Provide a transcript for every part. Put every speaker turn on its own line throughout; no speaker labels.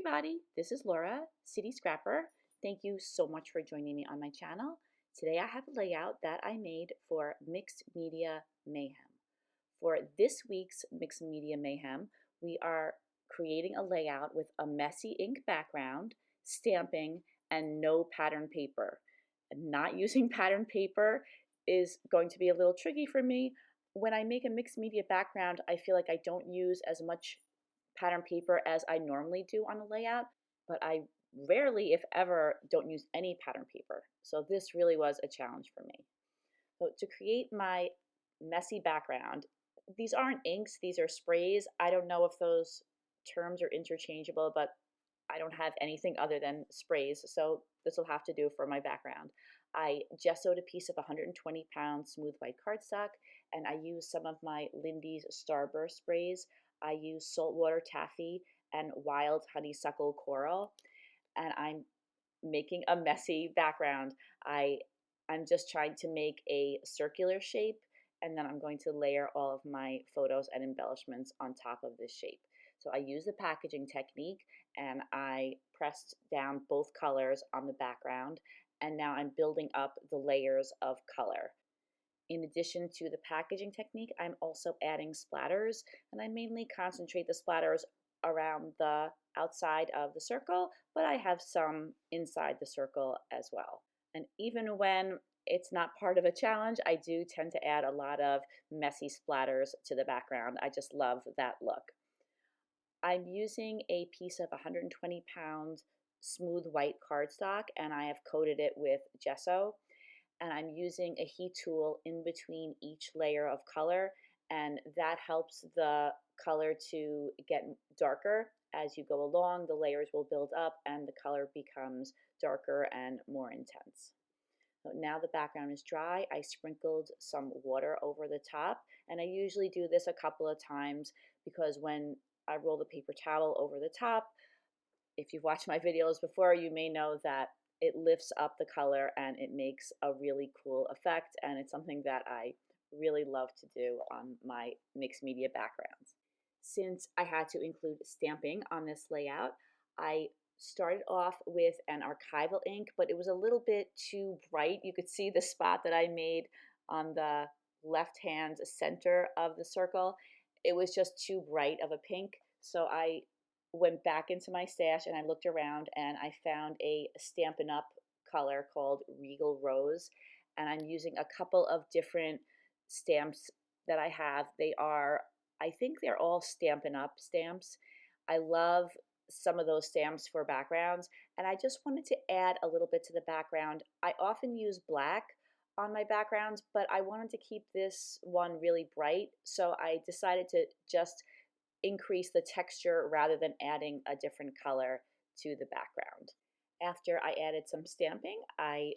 everybody, this is Laura, City Scrapper. Thank you so much for joining me on my channel. Today I have a layout that I made for Mixed Media Mayhem. For this week's Mixed Media Mayhem, we are creating a layout with a messy ink background, stamping, and no pattern paper. Not using pattern paper is going to be a little tricky for me. When I make a mixed media background, I feel like I don't use as much pattern paper as I normally do on a layout, but I rarely, if ever, don't use any pattern paper. So this really was a challenge for me. So to create my messy background, these aren't inks, these are sprays. I don't know if those terms are interchangeable, but I don't have anything other than sprays, so this will have to do for my background. I gessoed a piece of 120-pound smooth white cardstock, and I used some of my Lindy's Starburst sprays. I used saltwater taffy and wild honeysuckle coral, and I'm making a messy background. I'm just trying to make a circular shape, and then I'm going to layer all of my photos and embellishments on top of this shape. So I use the packaging technique, and I pressed down both colors on the background, and now I'm building up the layers of color. In addition to the packaging technique, I'm also adding splatters, and I mainly concentrate the splatters around the outside of the circle, but I have some inside the circle as well. And even when it's not part of a challenge, I do tend to add a lot of messy splatters to the background. I just love that look. I'm using a piece of 120-pound smooth white cardstock, and I have coated it with gesso. And I'm using a heat tool in between each layer of color, and that helps the color to get darker. As you go along, the layers will build up and the color becomes darker and more intense. So now the background is dry. I sprinkled some water over the top, and I usually do this a couple of times because when I roll the paper towel over the top, if you've watched my videos before, you may know that it lifts up the color and it makes a really cool effect, and it's something that I really love to do on my mixed media backgrounds. Since I had to include stamping on this layout, I started off with an archival ink, but it was a little bit too bright. You could see the spot that I made on the left hand center of the circle. It was just too bright of a pink, so I went back into my stash and I looked around and I found a Stampin' Up color called Regal Rose, and I'm using a couple of different stamps that I have. I think they're all Stampin' Up stamps. I love some of those stamps for backgrounds, and I just wanted to add a little bit to the background. I often use black on my backgrounds, but I wanted to keep this one really bright, so I decided to just increase the texture rather than adding a different color to the background. After I added some stamping, I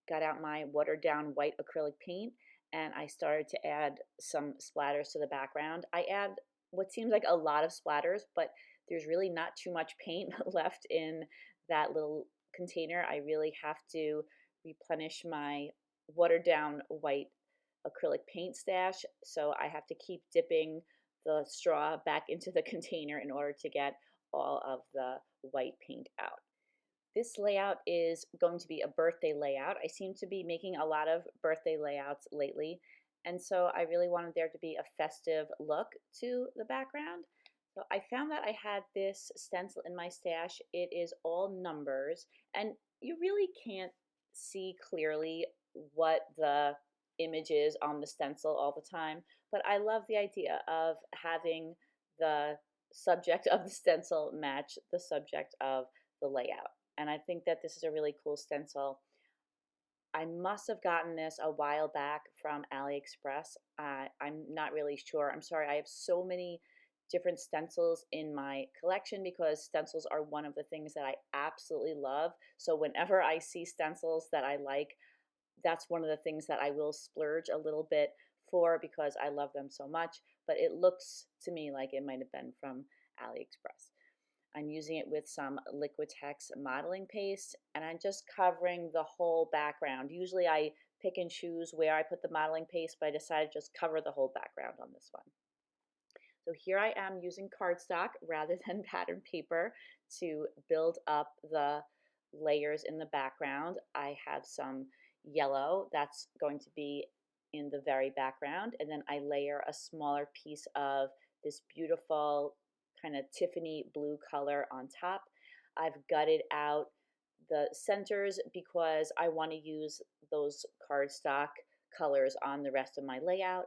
got out my watered down white acrylic paint and I started to add some splatters to the background. I add what seems like a lot of splatters, but there's really not too much paint left in that little container. I really have to replenish my watered down white acrylic paint stash, so I have to keep dipping the straw back into the container in order to get all of the white paint out. This layout is going to be a birthday layout. I seem to be making a lot of birthday layouts lately, and so I really wanted there to be a festive look to the background. So I found that I had this stencil in my stash. It is all numbers, and you really can't see clearly what the image is on the stencil all the time, but I love the idea of having the subject of the stencil match the subject of the layout. And I think that this is a really cool stencil. I must have gotten this a while back from AliExpress. I'm not really sure. I'm sorry, I have so many different stencils in my collection because stencils are one of the things that I absolutely love. So whenever I see stencils that I like, that's one of the things that I will splurge a little bit for because I love them so much, but it looks to me like it might have been from AliExpress. I'm using it with some Liquitex modeling paste, and I'm just covering the whole background. Usually I pick and choose where I put the modeling paste, but I decided to just cover the whole background on this one. So here I am using cardstock rather than pattern paper to build up the layers in the background. I have some yellow that's going to be in the very background, and then I layer a smaller piece of this beautiful kind of Tiffany blue color on top. I've gutted out the centers because I want to use those cardstock colors on the rest of my layout.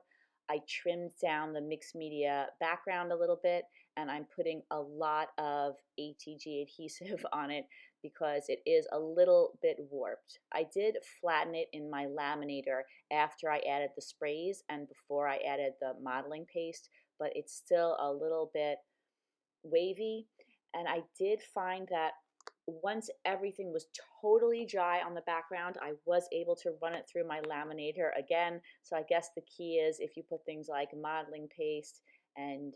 I trimmed down the mixed media background a little bit, and I'm putting a lot of ATG adhesive on it because it is a little bit warped. I did flatten it in my laminator after I added the sprays and before I added the modeling paste, but it's still a little bit wavy. And I did find that once everything was totally dry on the background, I was able to run it through my laminator again. So I guess the key is if you put things like modeling paste and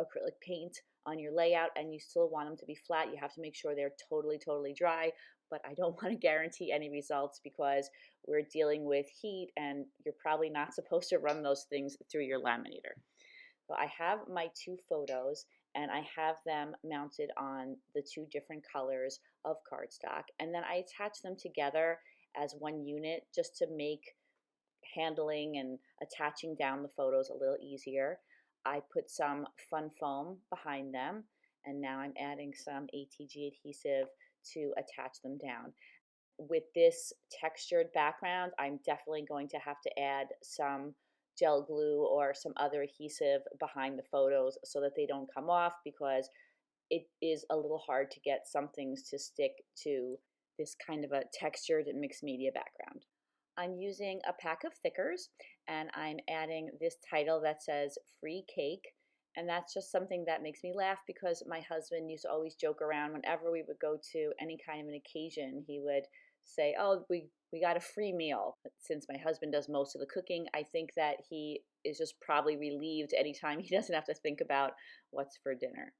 acrylic paint on your layout and you still want them to be flat, you have to make sure they're totally dry. But I don't want to guarantee any results because we're dealing with heat and you're probably not supposed to run those things through your laminator. So I have my two photos and I have them mounted on the two different colors of cardstock. And then I attach them together as one unit just to make handling and attaching down the photos a little easier. I put some fun foam behind them, and now I'm adding some ATG adhesive to attach them down. With this textured background, I'm definitely going to have to add some gel glue or some other adhesive behind the photos so that they don't come off, because it is a little hard to get some things to stick to this kind of a textured mixed media background. I'm using a pack of thickers and I'm adding this title that says free cake. And that's just something that makes me laugh because my husband used to always joke around whenever we would go to any kind of an occasion. He would say, "Oh, we got a free meal." But since my husband does most of the cooking, I think that he is just probably relieved anytime he doesn't have to think about what's for dinner.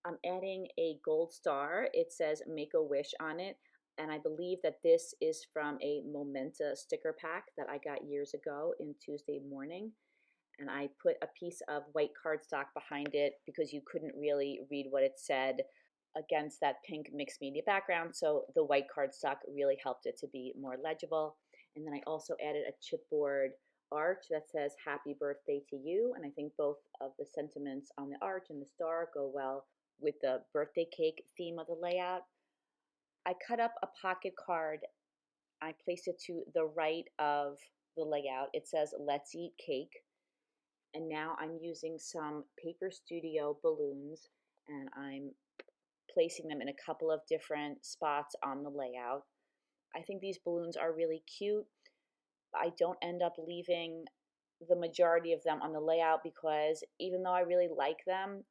I'm adding a gold star. It says Make a Wish on it. And I believe that this is from a Momenta sticker pack that I got years ago in Tuesday Morning. And I put a piece of white cardstock behind it because you couldn't really read what it said against that pink mixed media background. So the white cardstock really helped it to be more legible. And then I also added a chipboard arch that says Happy Birthday to You. And I think both of the sentiments on the arch and the star go well with the birthday cake theme of the layout. I cut up a pocket card. I placed it to the right of the layout. It says Let's Eat Cake. And now I'm using some Paper Studio balloons and I'm placing them in a couple of different spots on the layout. I think these balloons are really cute. I don't end up leaving the majority of them on the layout because even though I really like them,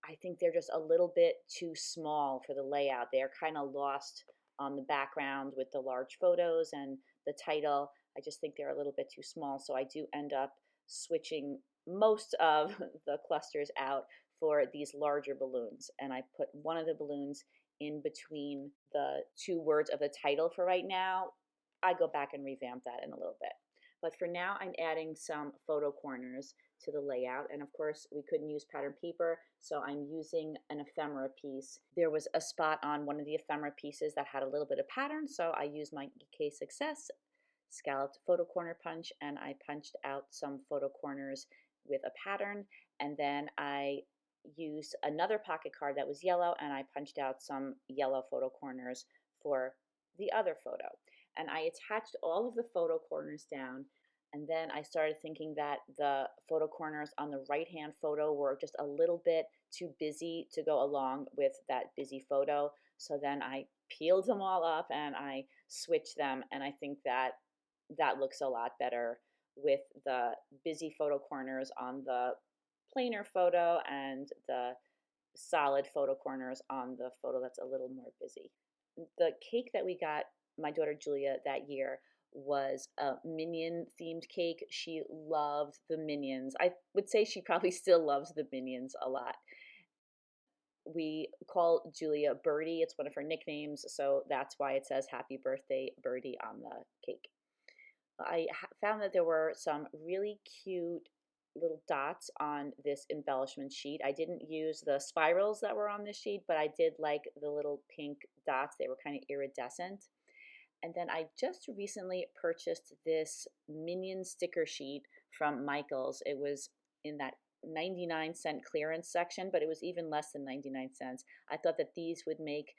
I think they're just a little bit too small for the layout. They're kind of lost on the background with the large photos and the title. I just think they're a little bit too small. So I do end up switching most of the clusters out for these larger balloons. And I put one of the balloons in between the two words of the title for right now. I go back and revamp that in a little bit. But for now, I'm adding some photo corners to the layout. And of course, we couldn't use pattern paper, so I'm using an ephemera piece. There was a spot on one of the ephemera pieces that had a little bit of pattern, so I used my EK Success scalloped photo corner punch, and I punched out some photo corners with a pattern. And then I used another pocket card that was yellow, and I punched out some yellow photo corners for the other photo. And I attached all of the photo corners down. And then I started thinking that the photo corners on the right-hand photo were just a little bit too busy to go along with that busy photo. So then I peeled them all up and I switched them. And I think that that looks a lot better with the busy photo corners on the plainer photo and the solid photo corners on the photo that's a little more busy. The cake that we got my daughter Julia that year was a minion themed cake. She loved the minions. I would say she probably still loves the minions a lot. We call Julia Birdie. It's one of her nicknames, so that's why it says Happy Birthday Birdie on the cake. I found that there were some really cute little dots on this embellishment sheet. I didn't use the spirals that were on this sheet, but I did like the little pink dots. They were kind of iridescent. And then I just recently purchased this Minion sticker sheet from Michaels. It was in that 99-cent clearance section, but it was even less than 99 cents. I thought that these would make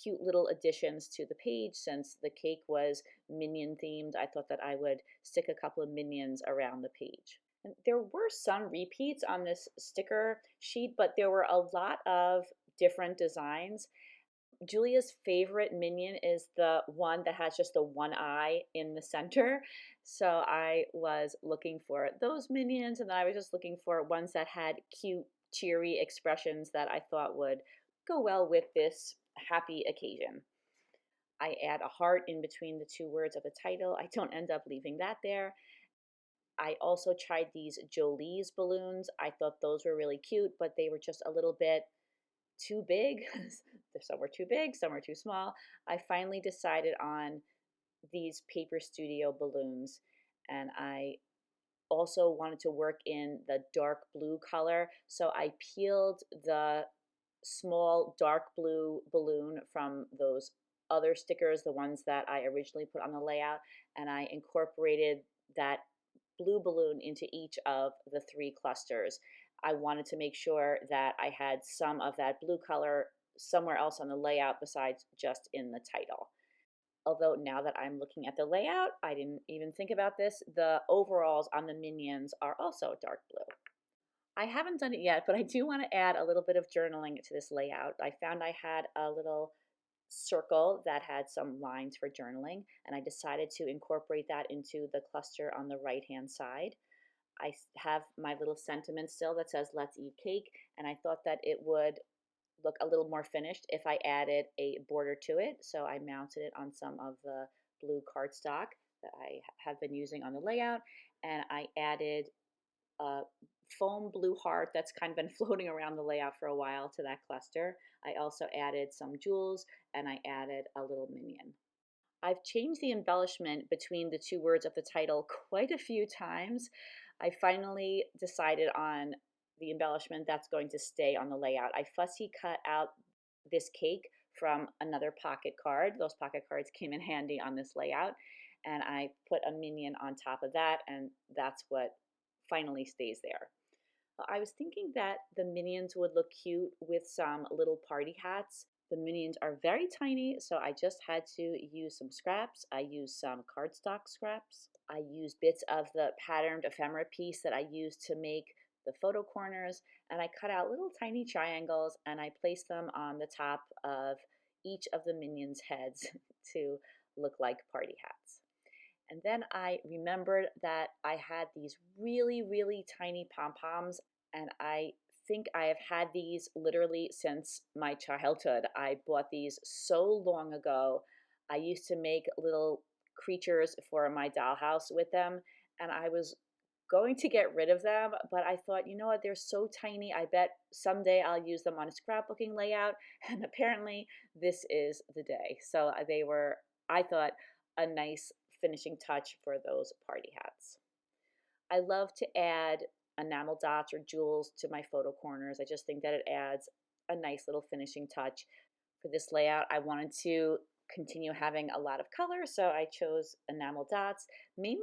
cute little additions to the page. Since the cake was Minion themed, I thought that I would stick a couple of Minions around the page. And there were some repeats on this sticker sheet, but there were a lot of different designs. Julia's favorite Minion is the one that has just the one eye in the center. So I was looking for those Minions, and then I was just looking for ones that had cute, cheery expressions that I thought would go well with this happy occasion. I add a heart in between the two words of the title. I don't end up leaving that there. I also tried these Jolie's balloons. I thought those were really cute, but they were just a little bit too big. Some were too big, some were too small. I finally decided on these Paper Studio balloons, and I also wanted to work in the dark blue color. So I peeled the small dark blue balloon from those other stickers, the ones that I originally put on the layout, and I incorporated that blue balloon into each of the three clusters. I wanted to make sure that I had some of that blue color somewhere else on the layout besides just in the title. Although now that I'm looking at the layout, I didn't even think about this. The overalls on the Minions are also dark blue. I haven't done it yet, but I do want to add a little bit of journaling to this layout. I found I had a little circle that had some lines for journaling, and I decided to incorporate that into the cluster on the right-hand side. I have my little sentiment still that says "Let's eat cake," and I thought that it would look a little more finished if I added a border to it. So I mounted it on some of the blue cardstock that I have been using on the layout, and I added a foam blue heart that's kind of been floating around the layout for a while to that cluster. I also added some jewels, and I added a little Minion. I've changed the embellishment between the two words of the title quite a few times. I finally decided on the embellishment that's going to stay on the layout. I fussy cut out this cake from another pocket card. Those pocket cards came in handy on this layout, and I put a Minion on top of that, and that's what finally stays there. I was thinking that the Minions would look cute with some little party hats. The Minions are very tiny, so I just had to use some scraps. I used some cardstock scraps. I used bits of the patterned ephemera piece that I used to make the photo corners, and I cut out little tiny triangles, and I placed them on the top of each of the Minions' heads to look like party hats. And then I remembered that I had these really, really tiny pom-poms, and I think I have had these literally since my childhood. I bought these so long ago. I used to make little creatures for my dollhouse with them, and I was going to get rid of them, but I thought, you know what, they're so tiny. I bet someday I'll use them on a scrapbooking layout, and apparently this is the day. So they were, I thought, a nice finishing touch for those party hats. I love to add enamel dots or jewels to my photo corners. I just think that it adds a nice little finishing touch. For this layout, I wanted to continue having a lot of color, so I chose enamel dots, mainly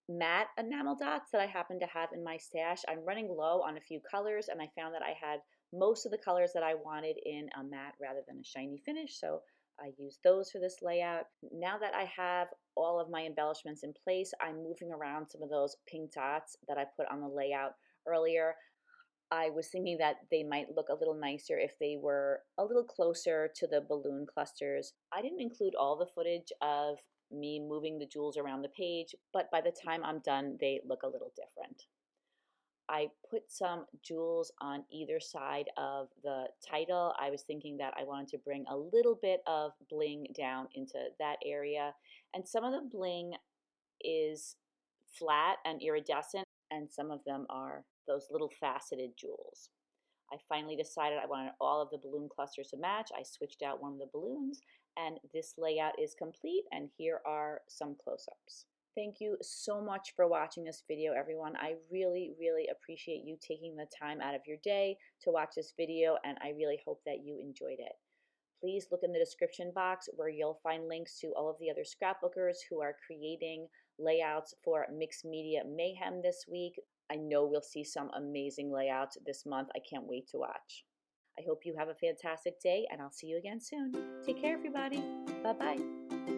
matte enamel dots that I happen to have in my stash. I'm running low on a few colors, and I found that I had most of the colors that I wanted in a matte rather than a shiny finish, so I used those for this layout. Now that I have all of my embellishments in place, I'm moving around some of those pink dots that I put on the layout earlier. I was thinking that they might look a little nicer if they were a little closer to the balloon clusters. I didn't include all the footage of me moving the jewels around the page, but by the time I'm done, they look a little different. I put some jewels on either side of the title. I was thinking that I wanted to bring a little bit of bling down into that area. And some of the bling is flat and iridescent, and some of them are those little faceted jewels. I finally decided I wanted all of the balloon clusters to match. I switched out one of the balloons, and this layout is complete, and here are some close-ups. Thank you so much for watching this video, everyone. I really, really appreciate you taking the time out of your day to watch this video, and I really hope that you enjoyed it. Please look in the description box where you'll find links to all of the other scrapbookers who are creating layouts for Mixed Media Mayhem this week. I know we'll see some amazing layouts this month. I can't wait to watch. I hope you have a fantastic day, and I'll see you again soon. Take care, everybody. Bye-bye.